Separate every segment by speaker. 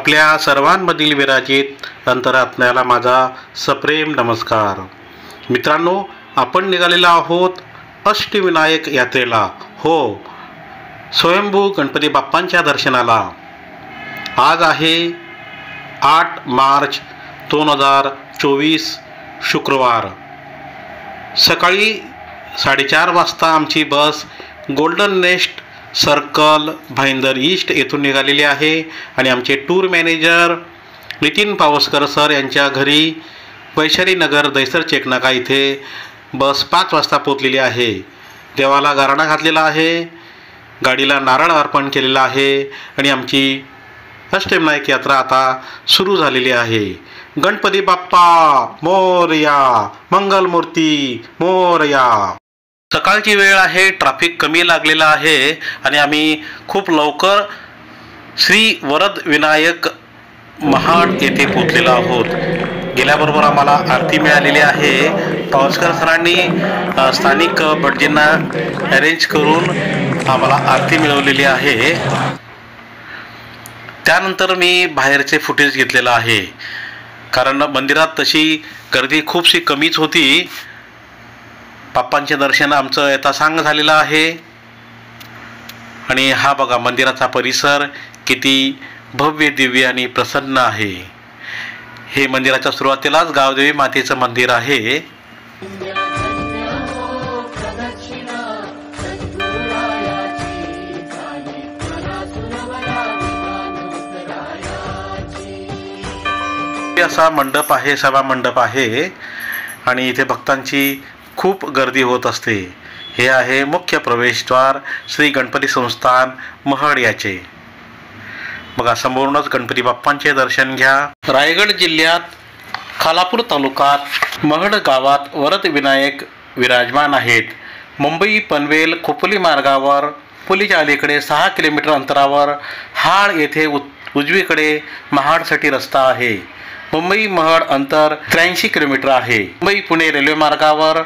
Speaker 1: आपल्या सर्वांमधील विराजित अंतरात्म्याला माझा सप्रेम नमस्कार। मित्रांनो, आपण निघालेलो आहोत अष्टविनायक यात्रेला, हो, स्वयंभू गणपती बाप्पांच्या दर्शनाला। आज आहे 8 मार्च 2024 शुक्रवार। सकाळी 4:30 वाजता आमची bus golden nest circle Bhayander east येथून निघालेली आहे आणि आमचे tour manager Nitin Pawaskar sir यांच्या घरी वैशाली नगर दैसर चेकनाका इथे बस 5 वाजता पोचलेली आहे। देवाला गारणा घातलेला आहे, गाडीला नारळ अर्पण केलेला आहे आणि आमची अष्टविनायक यात्रा आता सुरू झालेली आहे। गणपती बाप्पा मोरया, मंगलमूर्ती मोरया। सकाळची वेळ आहे, ट्रॅफिक कमी लागलेला आहे आणि आम्ही खूप लवकर श्री वरद विनायक महाड येथे पोचलेलो आहोत। गेल्याबरोबर आम्हाला आरती मिळालेली आहे। पावसकर सरांनी स्थानिक भटजींना अरेंज करून आम्हाला आरती मिळवलेली आहे। त्यानंतर मी बाहेरचे फुटेज घेतलेलं आहे, कारण मंदिरात तशी गर्दी खूपशी कमीच होती। बाप्पांचे दर्शन आमचं यथासांग झालेलं आहे आणि हा बघा मंदिराचा परिसर किती भव्य दिव्य आणि प्रसन्न आहे। हे मंदिराच्या सुरुवातीलाच गावदेवी मातेचं मंदिर आहे। असा मंडप आहे, सभा मंडप आहे आणि इथे भक्तांची खूप गर्दी होत असते। हे आहे मुख्य प्रवेशद्वार श्री गणपती संस्थान महड याचे। बघा, समोरूनच गणपती बाप्पांचे दर्शन घ्या। रायगड जिल्ह्यात खालापूर तालुक्यात महड गावात वरद विनायक विराजमान आहेत। मुंबई पनवेल खोपोली मार्गावर पुलीच्या अलीकडे 6 किलोमीटर अंतरावर हाळ येथे उजवीकडे महाडसाठी रस्ता आहे। मुंबई महड अंतर 83 किलोमीटर आहे। मुंबई पुणे रेल्वे मार्गावर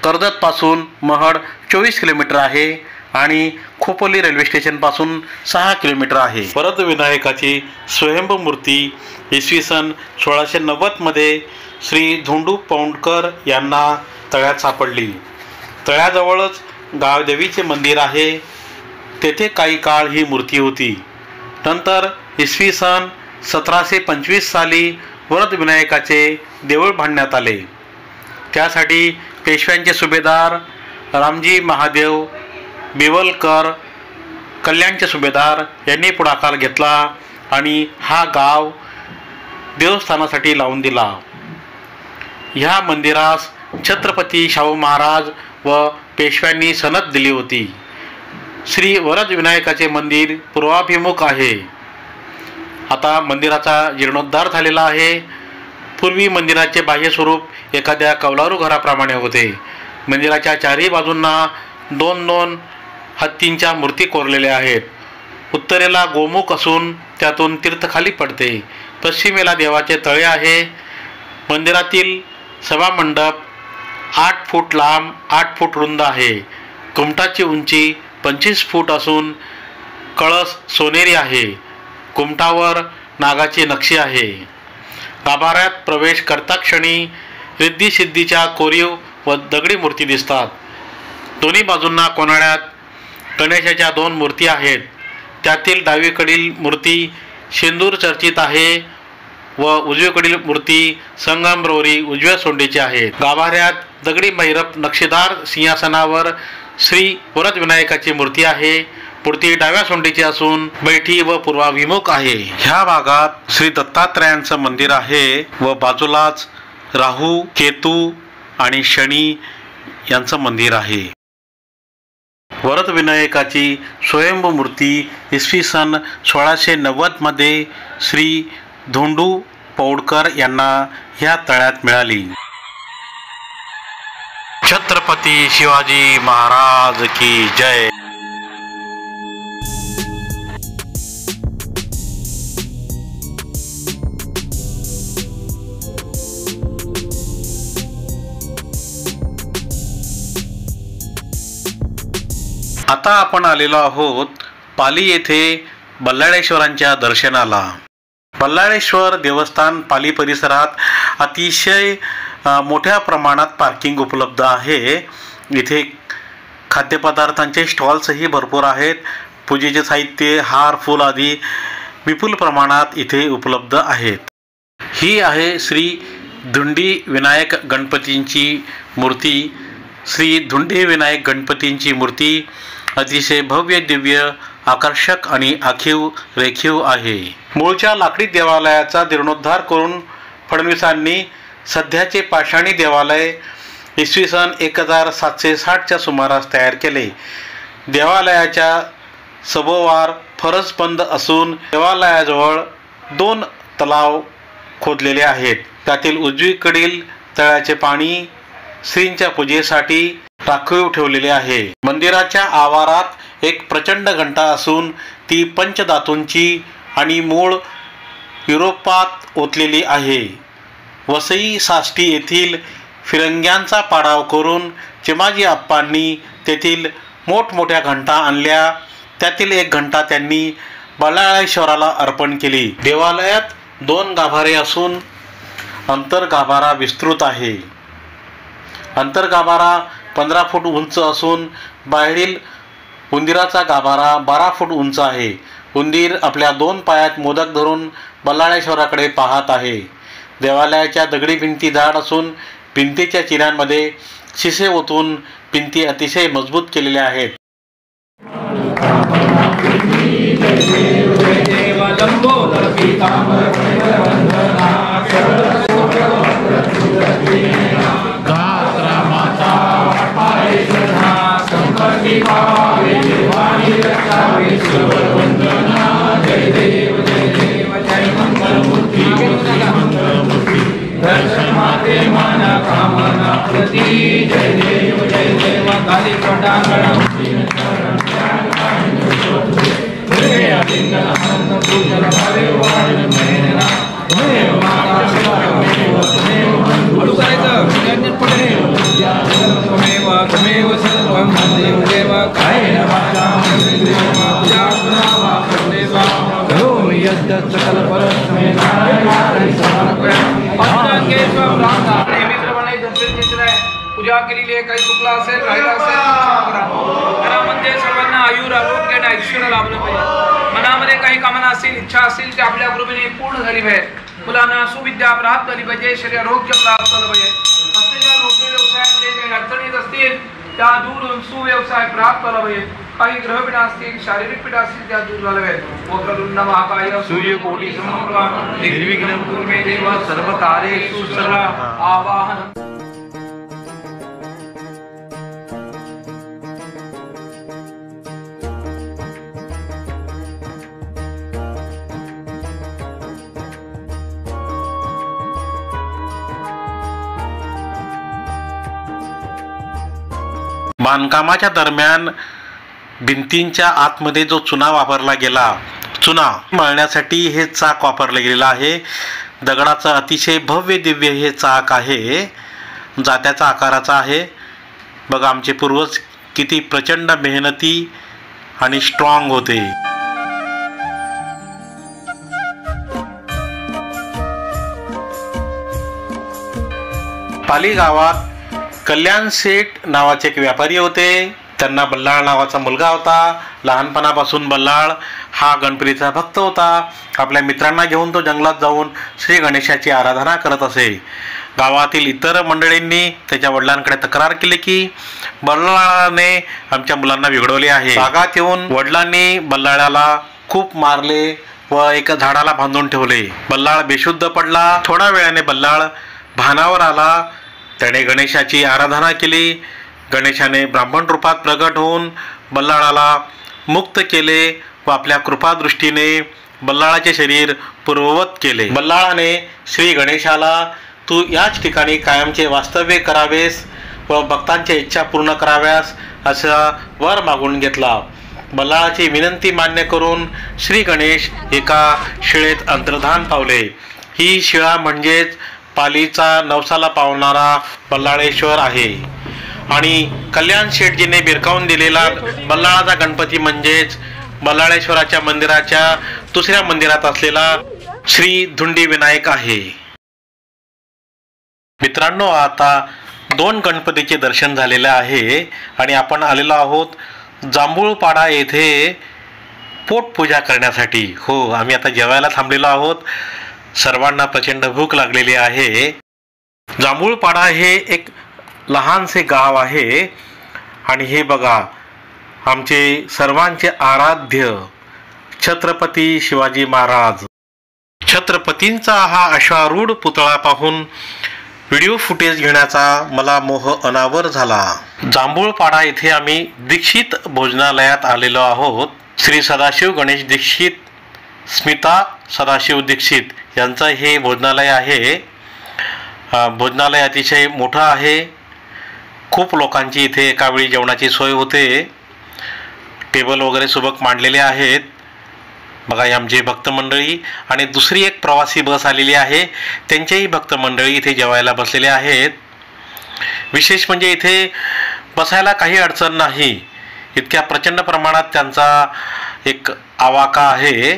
Speaker 1: कर्जतपासून महड 24 किलोमीटर आहे आणि खोपोली रेल्वे स्टेशनपासून 6 किलोमीटर आहे। वरद विनायकाची स्वयंभू मूर्ती इसवी सन 1690 मध्ये श्री धोंडू पौंडकर यांना तळ्यात सापडली। तळ्याजवळच गावदेवीचे मंदिर आहे, तेथे काही काळ ही मूर्ती होती। नंतर इसवी सन 1725 साली वरद विनायकाचे देऊळ बांधण्यात आले। त्यासाठी पेशव्यांचे सुभेदार रामजी महादेव बिवलकर, कल्याणचे सुभेदार यांनी पुढाकार घेतला आणि हा गाव देवस्थानासाठी लावून दिला। ह्या मंदिरास छत्रपती शाहू महाराज व पेशव्यांनी सनद दिली होती। श्री वरद विनायकाचे मंदिर पूर्वाभिमुख आहे। आता मंदिराचा जीर्णोद्धार झालेला आहे। पूर्वी मंदिराचे बाह्य स्वरूप एखाद्या कौलारू घराप्रमाणे होते। मंदिराच्या चारही बाजूंना 2-2 हत्तींच्या मूर्ती कोरलेल्या आहेत। उत्तरेला गोमुख असून त्यातून तीर्थ खाली पडते। पश्चिमेला देवाचे तळे आहे। मंदिरातील सभामंडप 8 फूट लांब 8 फूट रुंद आहे। कुमटाची उंची 25 फूट असून कळस सोनेरी आहे। कुमटावर नागाची नक्षी आहे। गाभाऱ्यात प्रवेश करता क्षणी रिद्धी सिद्धीच्या कोरीव व दगडी मूर्ती दिसतात। दोन्ही बाजूंना कोनाड्यात गणेशाच्या 2 मूर्ती आहेत। त्यातील डावीकडील मूर्ती शेंदूर चर्चित आहे व उजवीकडील मूर्ती संगमरवरी उजव्या सोंडीची आहे। गाभाऱ्यात दगडी मैरप नक्षीदार सिंहासनावर श्री वरद विनायकाची मूर्ती आहे। मूर्ती डाव्या सोंडीची असून बैठी व पूर्वाभिमुख आहे। ह्या भागात श्री दत्तात्रयांचं मंदिर आहे व बाजूलाच राहू, केतू आणि शनी यांचं मंदिर आहे। वरद विनायकाची स्वयंभू मूर्ती इसवी सन 1690 मध्ये श्री धोंडू पौंडकर यांना ह्या तळ्यात मिळाली। छत्रपती शिवाजी महाराज की जय। आता आपण आलेलो आहोत पाली येथे बल्लाळेश्वरांच्या दर्शनाला। बल्लाळेश्वर देवस्थान पाली परिसरात अतिशय मोठ्या प्रमाणात पार्किंग उपलब्ध आहे। इथे खाद्यपदार्थांचे स्टॉल्सही भरपूर आहेत। पूजेचे साहित्य, हार, फूल आदी विपुल प्रमाणात इथे उपलब्ध आहेत। ही आहे श्री धुंडी विनायक गणपतींची मूर्ती। श्री धुंडी विनायक गणपतींची मूर्ती अतिशय भव्य, दिव्य, आकर्षक आणि आखीव रेखीव आहे। मूळच्या लाकडी देवालयाचा जीर्णोद्धार करून फडणवीसांनी सध्याचे पाषाणी देवालय इसवी सन 1760च्या सुमारास तयार केले। देवालयाच्या सभोवार फरसबंद असून देवालयाजवळ 2 तलाव खोदलेले आहेत। त्यातील उजवीकडील तळ्याचे पाणी श्रींच्या पूजेसाठी राखीव ठेवलेले आहे। मंदिराच्या आवारात एक प्रचंड घंटा असून ती पंचधातूंची आणि मूळ युरोपात ओतलेली आहे। वसई साष्टी येथील फिरंग्यांचा पाडाव करून चिमाजी आप्पांनी तेथील मोठमोठ्या घंटा आणल्या। त्यातील एक घंटा त्यांनी बल्लाळेश्वराला अर्पण केली। देवालयात 2 गाभारे असून अंतर्गाभारा विस्तृत आहे। अंतर्गाभारा 15 फूट उंच असून बाहेरील उंदिराचा गाभारा 12 फूट उंच आहे। उंदीर आपल्या 2 पायात मोदक धरून बल्लाळेश्वराकडे पाहत आहे। देवालयाच्या दगडी भिंती जाड असून भिंतीच्या चिऱ्यांमध्ये शिसे ओतून भिंती अतिशय मजबूत केलेल्या आहेत।
Speaker 2: पूजा केलेली काही चुकला असेल, राहिला असेल, घरामध्ये सर्वांना आयुर, आरोग्य आणि ऐश्वर्य लाभलं पाहिजे। मनामध्ये काही कामना असतील, इच्छा असतील, ते आपल्या कृपेने पूर्ण झाली पाहिजे। मुलांना सुविद्या प्राप्त झाली पाहिजे, शरीर आरोग्य प्राप्त झालं पाहिजे। असलेल्या नोकरी व्यवसायामध्ये काही अडचणी असतील त्या दूर सुव्यवसाय प्राप्त झाला पाहिजे। काही ग्रहपीठा असतील, शारीरिक पीठा असतील त्या दूर झाल्या पाहिजे। वक्रतुंड महाकाय सूर्यकोटी समप्रभा निर्विघ्नं कुरु मे देव सर्वकार्येषु सर्वदा आवाहनम्।
Speaker 1: बांधकामाच्या दरम्यान भिंतींच्या आतमध्ये जो चुना वापरला गेला, चुना मळण्यासाठी हे चाक वापरले गेलेलं आहे। दगडाचं अतिशय भव्य दिव्य हे चाक आहे, जात्याचा आकाराचा आहे। बघा आमचे पूर्वज किती प्रचंड मेहनती आणि स्ट्रॉंग होते। पाली गावात कल्याण शेठ नावाचे एक व्यापारी होते। त्यांना बल्लाळ नावाचा मुलगा होता। लहानपणापासून बल्लाळ हा गणपतीचा भक्त होता। आपल्या मित्रांना घेऊन तो जंगलात जाऊन श्री गणेशाची आराधना करत असे। गावातील इतर मंडळींनी त्याच्या वडिलांकडे तक्रार केली की बल्लाळाने आमच्या मुलांना बिघडवले आहे। रागात येऊन वडिलांनी बल्लाळाला खूप मारले व एका झाडाला बांधून ठेवले। बल्लाळ बेशुद्ध पडला। थोड्या वेळाने बल्लाळ भानावर आला। त्याने गणेशाची आराधना केली। गणेशाने ब्राह्मण रूपात प्रगट होऊन बल्लाळाला मुक्त केले व आपल्या कृपादृष्टीने बल्लाळाचे शरीर पूर्ववत केले। बल्लाळाने श्री गणेशाला तू याच ठिकाणी कायमचे वास्तव्य करावेस व भक्तांच्या इच्छा पूर्ण कराव्यास असा वर मागून घेतला। बल्लाळाची विनंती मान्य करून श्री गणेश एका शिळेत अंतर्धान पावले। ही शिळा म्हणजेच पालीचा नवसाला पावणारा बल्लाळेश्वर आहे आणि कल्याण शेठजीने बिरकावून दिलेला बल्लाळाचा गणपती म्हणजेच बल्लाळेश्वराच्या मंदिराच्या दुसऱ्या मंदिरात असलेला श्री धुंडी विनायक आहे. मित्रांनो, आता 2 गणपतीचे दर्शन झालेले आहे आणि आपण आलेलो आहोत जांभूळपाडा येथे पोटपूजा करण्यासाठी. हो, आम्ही आता जेवायला थांबलेलो आहोत. सर्वांना प्रचंड भूक लागलेली आहे. जांभूळपाडा हे एक लहानसे गाव आहे आणि हे बघा, आमचे सर्वांचे आराध्य छत्रपती शिवाजी महाराज. छत्रपतींचा हा अश्वारूढ पुतळा पाहून व्हिडिओ फुटेज घेण्याचा मला मोह अनावर झाला. जांभूळपाडा येथे आम्ही दीक्षित भोजनालयात आलेलो आहोत. श्री सदाशिव गणेश दीक्षित, स्मिता सदाशिव दीक्षित यांचं हे भोजनालय आहे. भोजनालय अतिशय मोठं आहे. खूप लोकांची इथे एकावेळी जेवणाची सोय होते. टेबल वगैरे सुबक मांडलेले आहेत. बघा, आमची भक्त मंडळी आणि दुसरी एक प्रवासी बस आलेली आहे, त्यांचेही भक्त मंडळी इथे जेवायला बसलेले आहेत. विशेष म्हणजे इथे बसायला काही अडचण नाही. इतक्या प्रचंड प्रमाणात त्यांचा एक आवाका आहे.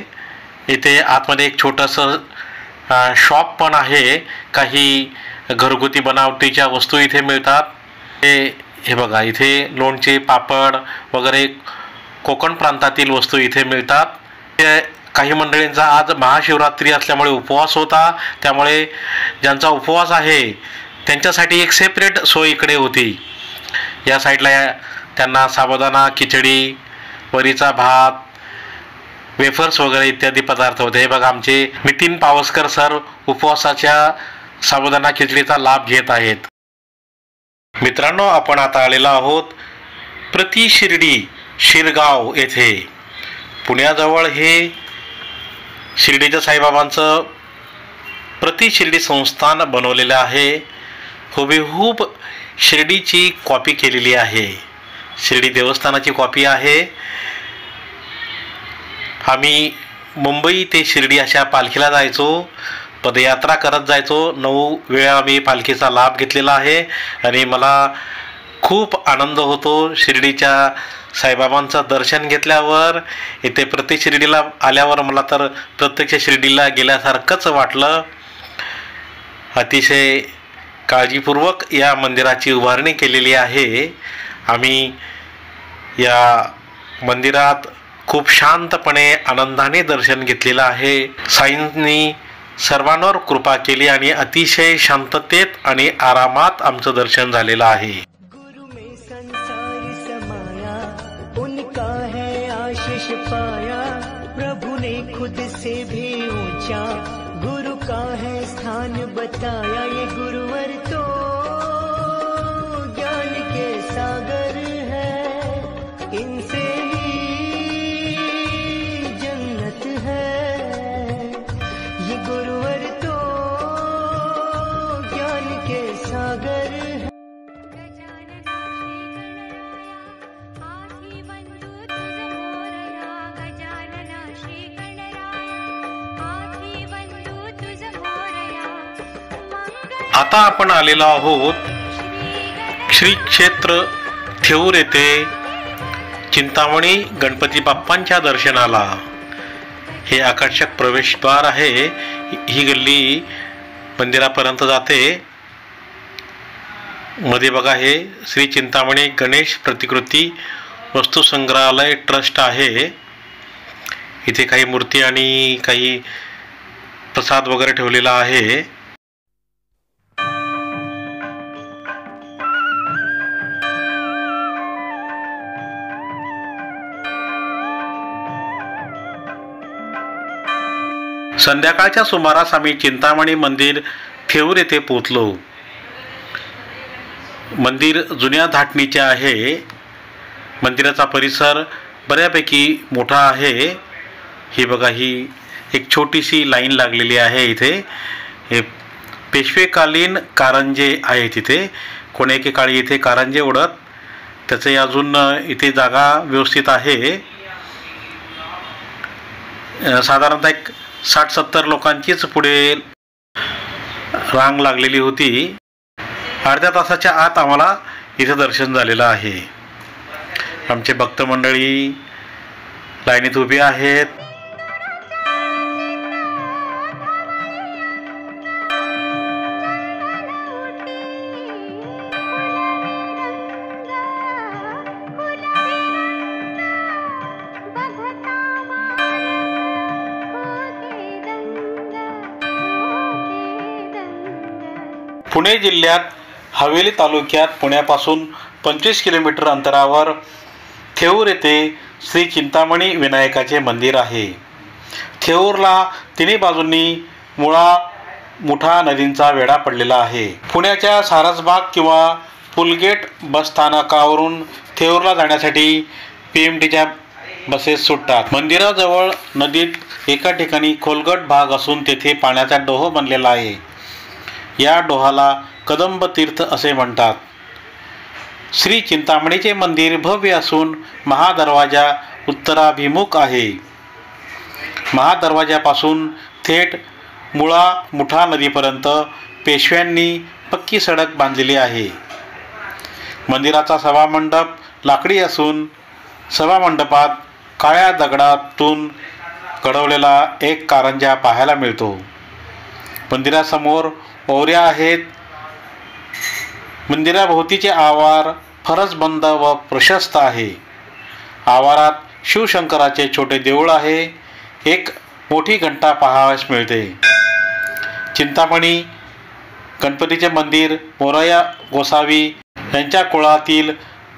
Speaker 1: इथे आतमध्ये एक छोटंसं शॉप पण आहे. काही घरगुती बनावटीच्या वस्तू इथे मिळतात. हे बघा, इथे लोणचे, पापड वगैरे कोकण प्रांतातील वस्तू इथे मिळतात. काही मंडळींचा आज महाशिवरात्री असल्यामुळे उपवास होता, त्यामुळे ज्यांचा उपवास आहे त्यांच्यासाठी एक सेपरेट सोय इकडे होती. या साईडला त्यांना साबुदाणा खिचडी, वरीचा भात, वेफर्स वगैरे इत्यादी पदार्थ होते. हे बघा, आमचे नितीन पावसकर सर उपवासाच्या साबुदाणा खिचडीचा लाभ घेत आहेत. मित्रांनो, आपण आता आलेलो आहोत प्रति शिर्डी शिरगाव येथे. पुण्याजवळ हे शिर्डीच्या साईबाबांचं प्रति शिर्डी संस्थान बनवलेलं आहे. हुबेहूब शिर्डीची कॉपी केलेली आहे. शिर्डी देवस्थानाची कॉपी आहे. आम्ही मुंबई ते शिर्डी अशा पालखीला जायचो, पदयात्रा करत जायचो. 9 वेळा मी पालखीचा लाभ घेतलेला आहे आणि मला खूप आनंद होतो. शिर्डीच्या साईबाबांचं दर्शन घेतल्यावर, इथे प्रति शिर्डीला आल्यावर मला तर प्रत्यक्ष शिर्डीला गेल्यासारखंच वाटलं. अतिशय काळजीपूर्वक या मंदिराची उभारणी केलेली आहे. आम्ही या मंदिरात खूप शांतपणे आनंदाने दर्शन घेतलेलं आहे. साईंनी सर्वांवर कृपा केली आणि अतिशय शांततेत आणि आरामात आमचं दर्शन झालेलं आहे.
Speaker 3: गुरु में संसार समाया, उनका है आशीष पाया. प्रभु ने खुद से भी ऊंचा गुरु का है स्थान बताया. ये गुरुवर तो ज्ञान के सागर है, इनसे ही जन्नत है. ये गुरुवर तो ज्ञान के सागर है.
Speaker 1: आता आपण आलेलो आहोत श्री क्षेत्र थेऊर येथे चिंतामणी गणपती बाप्पांच्या दर्शनाला. हे आकर्षक प्रवेशद्वार आहे. ही गल्ली मंदिरापर्यंत जाते. मध्ये बघा, हे श्री चिंतामणी गणेश प्रतिकृती वस्तू संग्रहालय ट्रस्ट आहे. इथे काही मूर्ती आणि काही प्रसाद वगैरे ठेवलेला आहे. संध्याकाळच्या सुमारास आम्ही चिंतामणी मंदिर थेऊर येथे पोहोचलो. मंदिर जुन्या धाटणीचे आहे. मंदिराचा परिसर बऱ्यापैकी मोठा आहे. ही बघा, ही एक छोटीशी लाईन लागलेली आहे इथे. हे पेशवेकालीन कारंजे आहे तिथे. कोणी एकेकाळी इथे कारंजे उडत, त्याचे अजून इथे जागा व्यवस्थित आहे. साधारणतः एक 60-70 लोकांचीच पुढे रांग लागलेली होती. अर्ध्या तासाच्या आत आम्हाला इथे दर्शन झालेलं आहे. आमचे भक्त मंडळी लाईनीत उभी आहेत. पुणे जिल्ह्यात हवेली तालुक्यात पुण्यापासून 25 किलोमीटर अंतरावर थेऊर येथे श्री चिंतामणी विनायकाचे मंदिर आहे. थेऊरला तिन्ही बाजूंनी मुळा मुठा नदींचा वेढा पडलेला आहे. पुण्याच्या सारसबाग किंवा पुलगेट बसस्थानकावरून थेऊरला जाण्यासाठी PMTच्या बसेस सुटतात. मंदिराजवळ नदीत एका ठिकाणी खोलगट भाग असून तेथे पाण्याचा डोह बनलेला आहे. या डोहाला कदंब तीर्थ असे म्हणतात. श्री चिंतामणीचे मंदिर भव्य असून महादरवाजा उत्तराभिमुख आहे. महादरवाजापासून थेट मुळा मुठा नदीपर्यंत पेशव्यांनी पक्की सडक बांधलेली आहे. मंदिराचा सभामंडप लाकडी असून सभामंडपात काळ्या दगडातून घडवलेला एक कारंजा पाहायला मिळतो. मंदिरासमोर ओवऱ्या आहेत. मंदिराभोवतीचे आवार फरसबंद व प्रशस्त आहे. आवारात शिवशंकराचे छोटे देऊळ आहे. एक मोठी घंटा पाहावयास मिळते. चिंतामणी गणपतीचे मंदिर मोरया गोसावी यांच्या कुळातील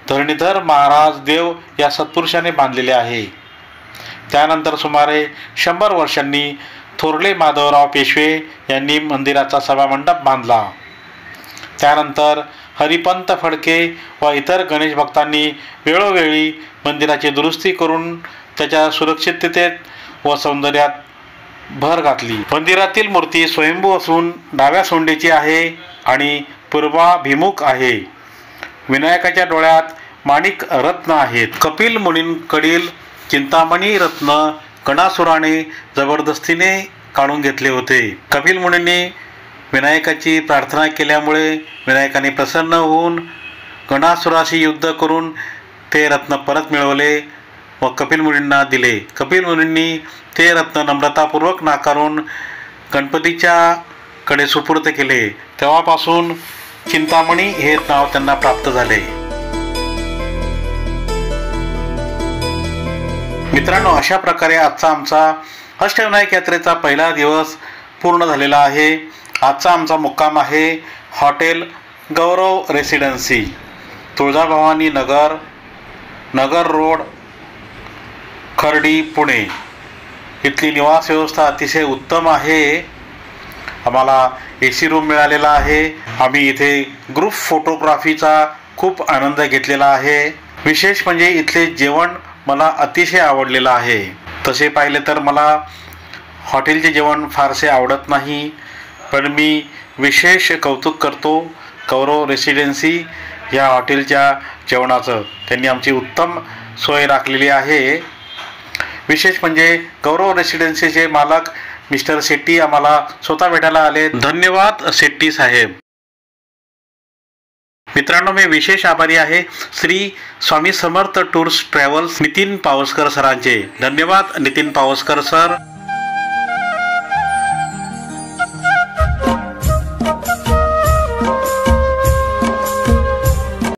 Speaker 1: धरणीधर महाराज देव या सत्पुरुषाने बांधलेले आहे. त्यानंतर सुमारे 100 वर्षांनी थोरले माधवराव पेशवे यांनी मंदिराचा सभामंडप बांधला. त्यानंतर हरिपंत फडके व इतर गणेश भक्तांनी वेळोवेळी मंदिराची दुरुस्ती करून त्याच्या सुरक्षिततेत व सौंदर्यात भर घातली. मंदिरातील मूर्ती स्वयंभू असून डाव्या सोंडीची आहे आणि पूर्वाभिमुख आहे. विनायकाच्या डोळ्यात माणिक रत्न आहेत. कपिल मुनींकडील चिंतामणी रत्न गणासुराने जबरदस्तीने काढून घेतले होते. कपिल मुनींनी विनायकाची प्रार्थना केल्यामुळे विनायकाने प्रसन्न होऊन गणासुराशी युद्ध करून ते रत्न परत मिळवले व कपिल मुनींना दिले. कपिल मुनींनी ते रत्न नम्रतापूर्वक नाकारून गणपतीच्या कडे सुपूर्द केले. तेव्हापासून चिंतामणी हे नाव त्यांना प्राप्त झाले. मित्रांनो, अशा प्रकारे आजचा आमचा अष्टविनायक यात्रेचा पहिला दिवस पूर्ण झालेला आहे. आजचा आमचा मुक्काम आहे हॉटेल गौरव रेसिडेन्सी, तुळजाभवानी नगर, नगर रोड, खर्डी, पुणे. इथली निवास व्यवस्था अतिशय उत्तम आहे. आम्हाला AC रूम मिळालेला आहे. आम्ही इथे ग्रुप फोटोग्राफीचा खूप आनंद घेतलेला आहे. विशेष म्हणजे इथले जेवण मला अतिशय आवडलेलं आहे. तसे पाहिले तर मला हॉटेलचे जेवण फारसे आवडत नाही, पण मी विशेष कौतुक करतो गौरव रेसिडेन्सी या हॉटेलच्या जेवणाचं. त्यांनी आमची उत्तम सोय राखलेली आहे. विशेष म्हणजे गौरव रेसिडेन्सीचे मालक मिस्टर शेट्टी आम्हाला स्वतः भेटायला आले. धन्यवाद शेट्टी साहेब. मित्रांनो, मी विशेष आभारी आहे श्री स्वामी समर्थ टूर्स ट्रॅव्हल्स नितीन पावसकर सरांचे. धन्यवाद नितीन पावसकर सर.